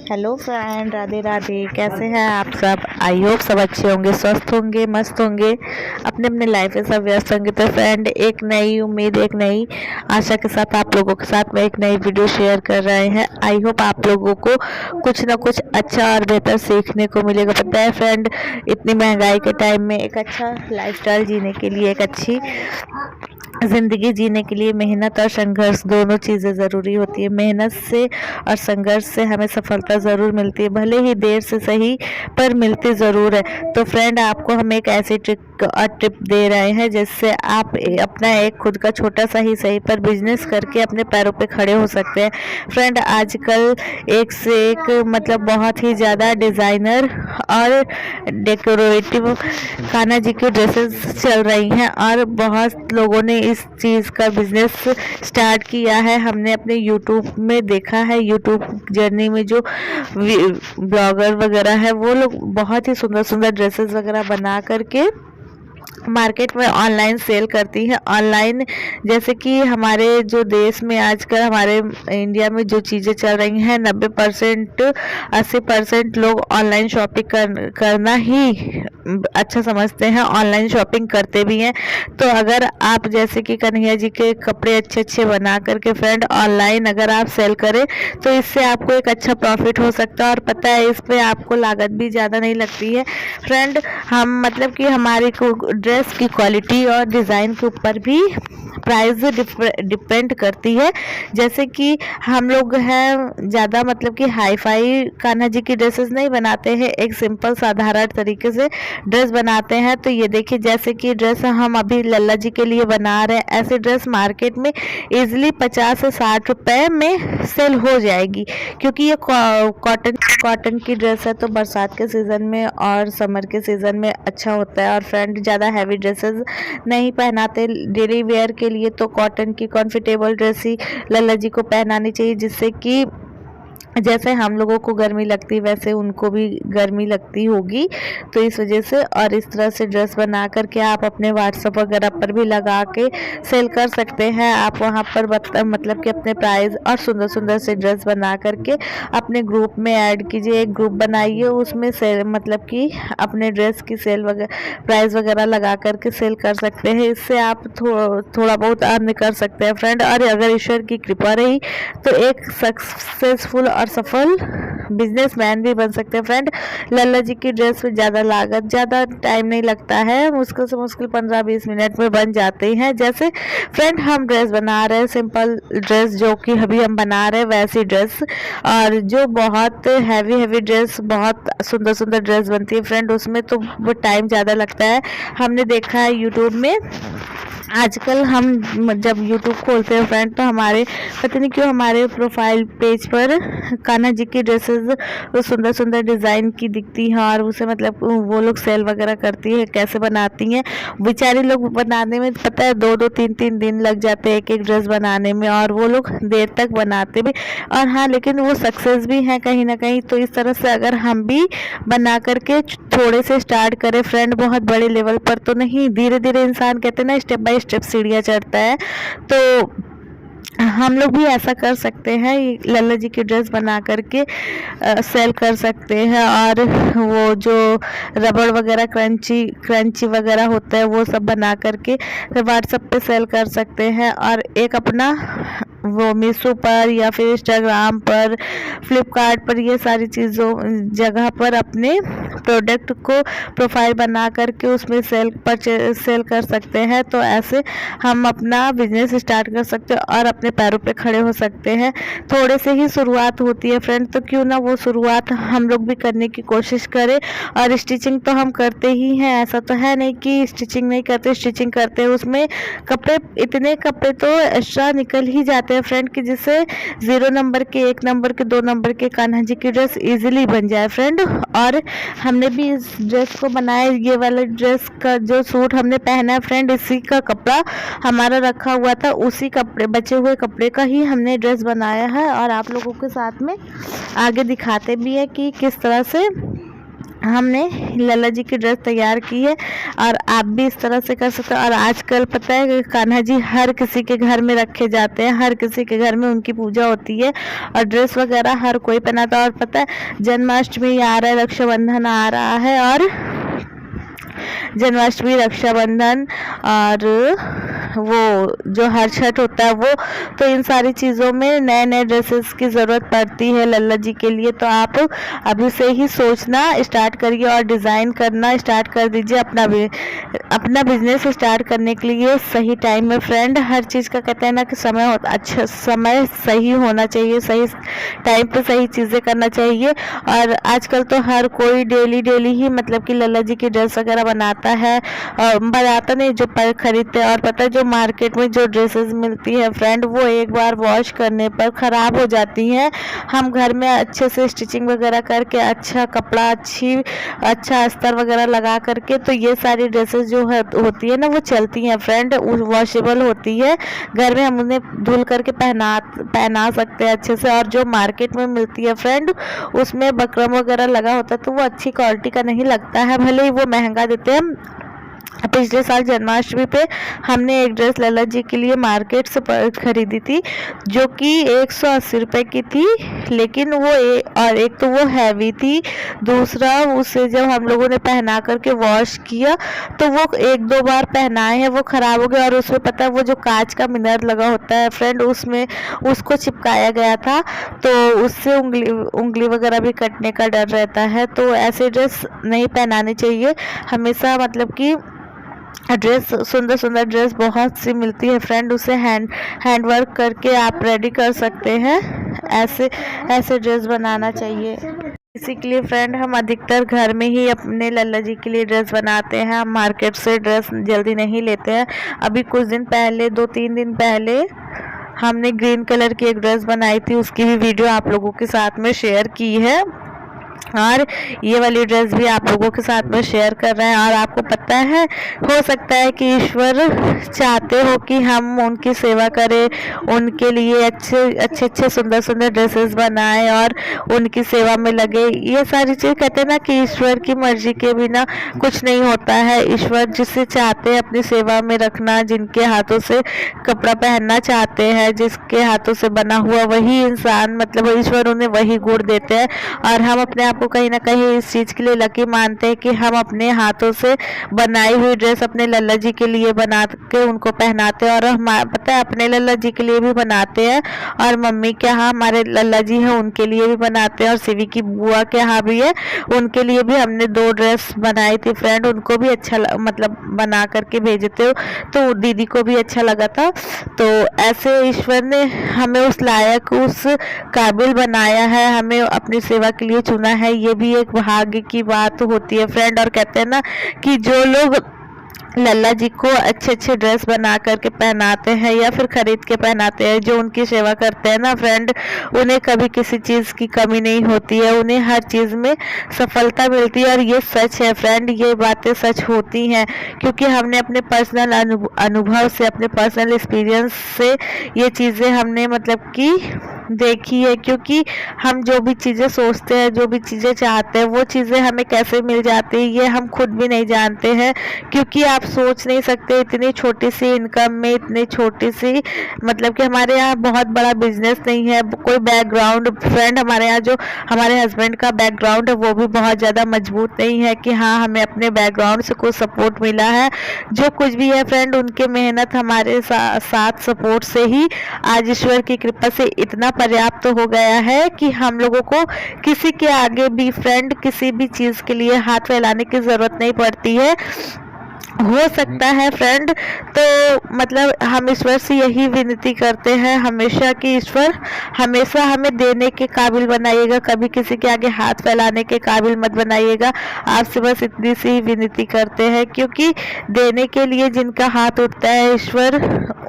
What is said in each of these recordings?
Hello friend, Radhe Radhe. कैसे हैं आप सब? आई होप सब अच्छे होंगे, स्वस्थ होंगे, मस्त होंगे, अपने अपने लाइफ में सब व्यस्त होंगे। तो फ्रेंड, एक नई उम्मीद, एक नई आशा के साथ आप लोगों के साथ में एक नई वीडियो शेयर कर रहे हैं। आई होप आप लोगों को कुछ ना कुछ अच्छा और बेहतर सीखने को मिलेगा। पता है फ्रेंड, इतनी महंगाई के टाइम में एक अच्छा लाइफस्टाइल जीने के लिए, एक अच्छी ज़िंदगी जीने के लिए मेहनत और संघर्ष दोनों चीज़ें ज़रूरी होती है। मेहनत से और संघर्ष से हमें सफलता ज़रूर मिलती है, भले ही देर से सही, पर मिलती ज़रूर है। तो फ्रेंड, आपको हम एक ऐसी ट्रिक और टिप दे रहे हैं जिससे आप अपना एक खुद का छोटा सा ही सही पर बिजनेस करके अपने पैरों पे खड़े हो सकते हैं। फ्रेंड, आजकल एक से एक बहुत ही ज़्यादा डिज़ाइनर और डेकोरेटिव कान्हा जी की ड्रेसेस चल रही हैं और बहुत लोगों ने इस चीज़ का बिजनेस स्टार्ट किया है। हमने अपने यूट्यूब में देखा है, यूट्यूब जर्नी में जो ब्लॉगर वगैरह है वो लोग बहुत ही सुंदर सुंदर ड्रेसेस वगैरह बना करके मार्केट में ऑनलाइन सेल करती है। ऑनलाइन जैसे कि हमारे जो देश में आजकल हमारे इंडिया में जो चीज़ें चल रही हैं, 90% 80% लोग ऑनलाइन शॉपिंग करना ही अच्छा समझते हैं, ऑनलाइन शॉपिंग करते भी हैं। तो अगर आप जैसे कि कन्हैया जी के कपड़े अच्छे अच्छे बना करके फ्रेंड ऑनलाइन अगर आप सेल करें तो इससे आपको एक अच्छा प्रॉफिट हो सकता है। और पता है, इस पे आपको लागत भी ज़्यादा नहीं लगती है फ्रेंड। हम कि हमारी ड्रेस की क्वालिटी और डिज़ाइन के ऊपर भी प्राइस डिपेंड करती है। जैसे कि हम लोग हैं ज़्यादा कि हाई फाई कान्हा जी की ड्रेसेस नहीं बनाते हैं, एक सिंपल साधारण तरीके से ड्रेस बनाते हैं। तो ये देखिए, जैसे कि ड्रेस हम अभी लल्ला जी के लिए बना रहे हैं, ऐसी ड्रेस मार्केट में इजीली 50 से 60 रुपए में सेल हो जाएगी, क्योंकि ये कॉटन की ड्रेस है। तो बरसात के सीज़न में और समर के सीज़न में अच्छा होता है। और फ्रेंड, ज़्यादा हैवी ड्रेसेस नहीं पहनाते डेली वेयर के लिए, तो कॉटन की कंफर्टेबल ड्रेस ही लल्ला जी को पहनानी चाहिए, जिससे कि जैसे हम लोगों को गर्मी लगती वैसे उनको भी गर्मी लगती होगी। तो इस वजह से और इस तरह से ड्रेस बना करके आप अपने व्हाट्सएप वगैरह पर भी लगा के सेल कर सकते हैं। आप वहां पर कि अपने प्राइस और सुंदर सुंदर से ड्रेस बना करके अपने ग्रुप में ऐड कीजिए। एक ग्रुप बनाइए, उसमें सेल कि अपने ड्रेस की सेल वगैरह प्राइस वगैरह लगा करके सेल कर सकते हैं। इससे आप थोड़ा बहुत अर्न कर सकते हैं फ्रेंड। और अगर ईश्वर की कृपा रही तो एक सक्सेसफुल और सफल बिजनेसमैन भी बन सकते हैं फ्रेंड। लल्ला जी की ड्रेस में ज़्यादा लागत, ज़्यादा टाइम नहीं लगता है, मुश्किल से मुश्किल 15-20 मिनट में बन जाते हैं। जैसे फ्रेंड, हम ड्रेस बना रहे हैं, सिंपल ड्रेस जो कि अभी हम बना रहे हैं वैसी ड्रेस, और जो बहुत हैवी ड्रेस, बहुत सुंदर सुंदर ड्रेस बनती है फ्रेंड, उसमें तो वो टाइम ज़्यादा लगता है। हमने देखा है यूट्यूब में, आजकल हम जब यूट्यूब खोलते हैं फ्रेंड तो हमारे पता नहीं क्यों हमारे प्रोफाइल पेज पर कान्हा जी की ड्रेसेस सुंदर सुंदर डिज़ाइन की दिखती हैं, और उसे वो लोग सेल वगैरह करती है। कैसे बनाती हैं बेचारी लोग, बनाने में पता है 2-2 3-3 दिन लग जाते हैं एक एक ड्रेस बनाने में, और वो लोग देर तक बनाते भी, और हाँ लेकिन वो सक्सेस भी हैं कहीं ना कहीं। तो इस तरह से अगर हम भी बना करके थोड़े से स्टार्ट करें फ्रेंड, बहुत बड़े लेवल पर तो नहीं, धीरे धीरे इंसान कहते हैं ना, स्टेप बाय स्टेप सीढ़ियाँ चढ़ता है। तो हम लोग भी ऐसा कर सकते हैं, लल्ला जी की ड्रेस बना करके सेल कर सकते हैं। और वो जो रबड़ वगैरह क्रंची वगैरह होता है वो सब बना करके व्हाट्सएप पे सेल कर सकते हैं। और एक अपना वो मीशो पर या फिर इंस्टाग्राम पर, फ्लिपकार्ट पर, ये सारी चीज़ों जगह पर अपने प्रोडक्ट को प्रोफाइल बना करके उसमें सेल कर सकते हैं। तो ऐसे हम अपना बिजनेस स्टार्ट कर सकते हैं और अपने पैरों पे खड़े हो सकते हैं। थोड़े से ही शुरुआत होती है फ्रेंड, तो क्यों ना वो शुरुआत हम लोग भी करने की कोशिश करें। और स्टिचिंग तो हम करते ही हैं, ऐसा तो है नहीं कि स्टिचिंग नहीं करते, स्टिचिंग करते हैं। उसमें इतने कपड़े तो एक्स्ट्रा निकल ही जाते हैं फ्रेंड, कि जिससे 0 नंबर के, 1 नंबर के, 2 नंबर के कान्हा जी की ड्रेस इजीली बन जाए फ्रेंड। और हमने भी इस ड्रेस को बनाया, ये वाला ड्रेस का जो सूट हमने पहना है फ्रेंड, इसी का कपड़ा हमारा रखा हुआ था, उसी कपड़े बचे हुए कपड़े का ही हमने ड्रेस बनाया है। और आप लोगों के साथ में आगे दिखाते भी है कि किस तरह से हमने लल्ला जी की ड्रेस तैयार की है और आप भी इस तरह से कर सकते हो। और आजकल पता है कि कान्हा जी हर किसी के घर में रखे जाते हैं, हर किसी के घर में उनकी पूजा होती है और ड्रेस वगैरह हर कोई पहनाता है। और पता है जन्माष्टमी आ रहा है, रक्षाबंधन आ रहा है, और जन्माष्टमी, रक्षाबंधन और वो जो हर छठ होता है वो, तो इन सारी चीज़ों में नए नए ड्रेसेस की ज़रूरत पड़ती है लल्ला जी के लिए। तो आप अभी से ही सोचना स्टार्ट करिए और डिज़ाइन करना स्टार्ट कर दीजिए। अपना बिजनेस स्टार्ट करने के लिए सही टाइम में फ्रेंड, हर चीज़ का कहते हैं ना कि समय होता, अच्छा समय सही होना चाहिए, सही टाइम पे सही चीज़ें करना चाहिए। और आजकल तो हर कोई डेली डेली ही मतलब कि लल्ला जी की ड्रेस वगैरह बनाता है, और बनाता नहीं जो पर खरीदते हैं। और पता है जो मार्केट में जो ड्रेसेस मिलती है फ्रेंड, वो एक बार वॉश करने पर ख़राब हो जाती हैं। हम घर में अच्छे से स्टिचिंग वगैरह करके अच्छा कपड़ा, अच्छा अस्तर वगैरह लगा करके, तो ये सारी ड्रेसेस जो होती है ना वो चलती हैं फ्रेंड, वॉशेबल होती है। घर में हम उन्हें धुल करके पहना सकते हैं अच्छे से। और जो मार्केट में मिलती है फ्रेंड, उसमें बकरम वगैरह लगा होता है, तो वो अच्छी क्वालिटी का नहीं लगता है, भले ही वो महंगा देते हैं। पिछले साल जन्माष्टमी पे हमने एक ड्रेस लल्ला जी के लिए मार्केट से खरीदी थी, जो कि 180 रुपये की थी। लेकिन वो और एक तो वो हैवी थी, दूसरा उसे जब हम लोगों ने पहना करके वॉश किया तो वो एक दो बार पहनाए हैं वो ख़राब हो गया। और उसमें पता है वो जो कांच का मिरर लगा होता है फ्रेंड, उसमें उसको चिपकाया गया था, तो उससे उंगली वगैरह भी कटने का डर रहता है। तो ऐसे ड्रेस नहीं पहनाने चाहिए हमेशा। मतलब कि ड्रेस, सुंदर सुंदर ड्रेस बहुत सी मिलती है फ्रेंड, उसे हैंड वर्क करके आप रेडी कर सकते हैं। ऐसे ड्रेस बनाना चाहिए। इसी के लिए फ्रेंड हम अधिकतर घर में ही अपने लल्ला जी के लिए ड्रेस बनाते हैं। हम मार्केट से ड्रेस जल्दी नहीं लेते हैं। अभी कुछ दिन पहले, 2-3 दिन पहले हमने ग्रीन कलर की एक ड्रेस बनाई थी, उसकी भी वीडियो आप लोगों के साथ में शेयर की है। और ये वाली ड्रेस भी आप लोगों के साथ में शेयर कर रहे हैं। और आपको पता है, हो सकता है कि ईश्वर चाहते हो कि हम उनकी सेवा करें, उनके लिए अच्छे सुंदर सुंदर ड्रेसेस बनाएं और उनकी सेवा में लगे। ये सारी चीज़ कहते हैं ना कि ईश्वर की मर्जी के बिना कुछ नहीं होता है। ईश्वर जिसे चाहते हैं अपनी सेवा में रखना, जिनके हाथों से कपड़ा पहनना चाहते हैं, जिसके हाथों से बना हुआ वही इंसान, मतलब ईश्वर उन्हें वही गुण देते हैं। और हम अपने आप को कहीं ना कहीं इस चीज़ के लिए लकी मानते हैं कि हम अपने हाथों से बनाई हुई ड्रेस अपने लल्ला जी के लिए बना के उनको पहनाते हैं। और हम पता है अपने लल्ला जी के लिए भी बनाते हैं, और मम्मी के यहाँ हमारे लल्ला जी हैं उनके लिए भी बनाते हैं, और सिवी की बुआ के यहाँ भी है, उनके लिए भी हमने 2 ड्रेस बनाई थी फ्रेंड। उनको भी अच्छा मतलब बना करके भेजते हो, तो दीदी को भी अच्छा लगा था। तो ऐसे ईश्वर ने हमें उस लायक, उस काबिल बनाया है, हमें अपनी सेवा के लिए चुना है। ये भी एक भाग्य की बात होती है फ्रेंड। और कहते हैं ना कि जो लोग लल्ला जी को अच्छे ड्रेस बना करके पहनाते हैं या फिर खरीद के पहनाते हैं, जो उनकी सेवा करते हैं ना फ्रेंड, उन्हें कभी किसी चीज़ की कमी नहीं होती है, उन्हें हर चीज़ में सफलता मिलती है। और ये सच है फ्रेंड, ये बातें सच होती हैं, क्योंकि हमने अपने पर्सनल अनुभव से, अपने पर्सनल एक्सपीरियंस से ये चीज़ें हमने मतलब कि देखी है। क्योंकि हम जो भी चीज़ें सोचते हैं, जो भी चीज़ें चाहते हैं, वो चीज़ें हमें कैसे मिल जाती है ये हम खुद भी नहीं जानते हैं। क्योंकि आप सोच नहीं सकते, इतनी छोटी सी इनकम में, इतनी छोटी सी, मतलब कि हमारे यहाँ बहुत बड़ा बिजनेस नहीं है, कोई बैकग्राउंड फ्रेंड, हमारे यहाँ जो हमारे हस्बैंड का बैकग्राउंड है वो भी बहुत ज़्यादा मजबूत नहीं है कि हाँ हमें अपने बैकग्राउंड से कोई सपोर्ट मिला है। जो कुछ भी है फ्रेंड, उनके मेहनत हमारे साथ सपोर्ट से ही आज ईश्वर की कृपा से इतना पर्याप्त हो गया है कि हम लोगों को किसी के आगे भी फ्रेंड, किसी भी चीज़ के लिए हाथ फैलाने की ज़रूरत नहीं पड़ती है। हो सकता है फ्रेंड, तो मतलब हम ईश्वर से यही विनती करते हैं हमेशा कि ईश्वर हमेशा हमें देने के काबिल बनाइएगा, कभी किसी के आगे हाथ फैलाने के काबिल मत बनाइएगा। आपसे बस इतनी सी ही विनती करते हैं, क्योंकि देने के लिए जिनका हाथ उठता है ईश्वर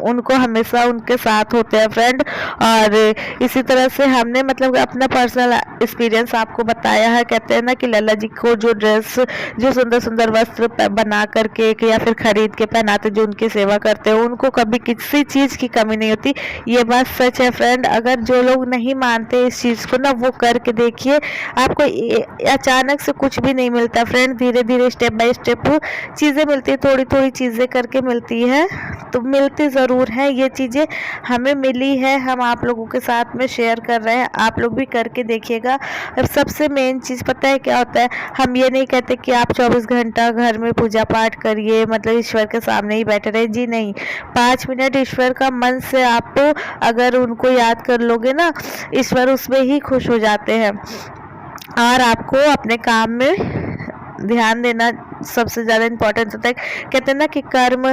उनको हमेशा उनके साथ होते हैं फ्रेंड। और इसी तरह से हमने मतलब अपना पर्सनल एक्सपीरियंस आपको बताया है। कहते हैं ना कि लल्ला जी को जो ड्रेस, जो सुंदर सुंदर वस्त्र बना करके या फिर खरीद के पहनाते, जो उनकी सेवा करते हैं, उनको कभी किसी चीज़ की कमी नहीं होती। ये बात सच है फ्रेंड। अगर जो लोग नहीं मानते इस चीज़ को ना, वो करके देखिए, आपको अचानक से कुछ भी नहीं मिलता फ्रेंड, धीरे धीरे स्टेप बाय स्टेप चीज़ें मिलती है, थोड़ी थोड़ी चीज़ें करके मिलती है। तो मिलती ज़रूर है ये चीज़ें, हमें मिली है, हम आप लोगों के साथ में शेयर कर रहे हैं, आप लोग भी करके देखिएगा। और सबसे मेन चीज़ पता है क्या होता है, हम ये नहीं कहते कि आप 24 घंटा घर में पूजा पाठ करिए, मतलब ईश्वर के सामने ही बैठे रहे, जी नहीं। 5 मिनट ईश्वर का मन से आप अगर उनको याद कर लोगे ना, ईश्वर उसमें ही खुश हो जाते हैं। और आपको अपने काम में ध्यान देना सबसे ज़्यादा इम्पोर्टेंट होता है। कहते हैं ना कि कर्म,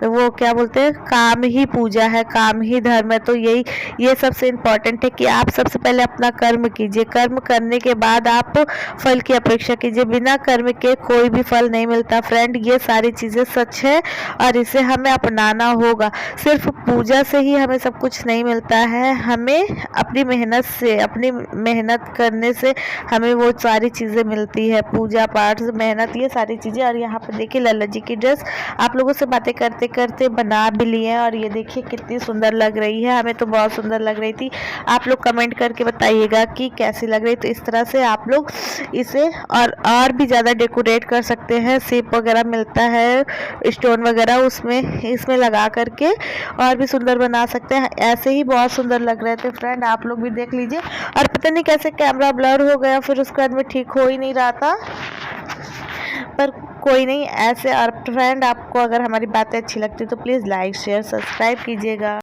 वो क्या बोलते हैं, काम ही पूजा है, काम ही धर्म है। तो ये सबसे इम्पोर्टेंट है कि आप सबसे पहले अपना कर्म कीजिए, कर्म करने के बाद आप फल की अपेक्षा कीजिए। बिना कर्म के कोई भी फल नहीं मिलता फ्रेंड, ये सारी चीज़ें सच है और इसे हमें अपनाना होगा। सिर्फ पूजा से ही हमें सब कुछ नहीं मिलता है, हमें अपनी मेहनत से, अपनी मेहनत करने से हमें वो सारी चीज़ें मिलती है, पूजा पाठ, मेहनत, ये सारी चीज़ें। और यहाँ पे देखिए लल्ला जी की ड्रेस आप लोगों से बातें करते करते बना भी ली है, और ये देखिए कितनी सुंदर लग रही है, हमें तो बहुत सुंदर लग रही थी। आप लोग कमेंट करके बताइएगा कि कैसी लग रही। तो इस तरह से आप लोग इसे और भी ज़्यादा डेकोरेट कर सकते हैं। सिप वगैरह मिलता है, स्टोन वगैरह, उसमें इसमें लगा करके और भी सुंदर बना सकते हैं। ऐसे ही बहुत सुंदर लग रहे थे फ्रेंड, आप लोग भी देख लीजिए। और पता नहीं कैसे कैमरा ब्लर हो गया, फिर उसके बाद में ठीक हो ही नहीं रहा था, पर कोई नहीं ऐसे। और फ्रेंड, आपको अगर हमारी बातें अच्छी लगती तो प्लीज़ लाइक शेयर सब्सक्राइब कीजिएगा।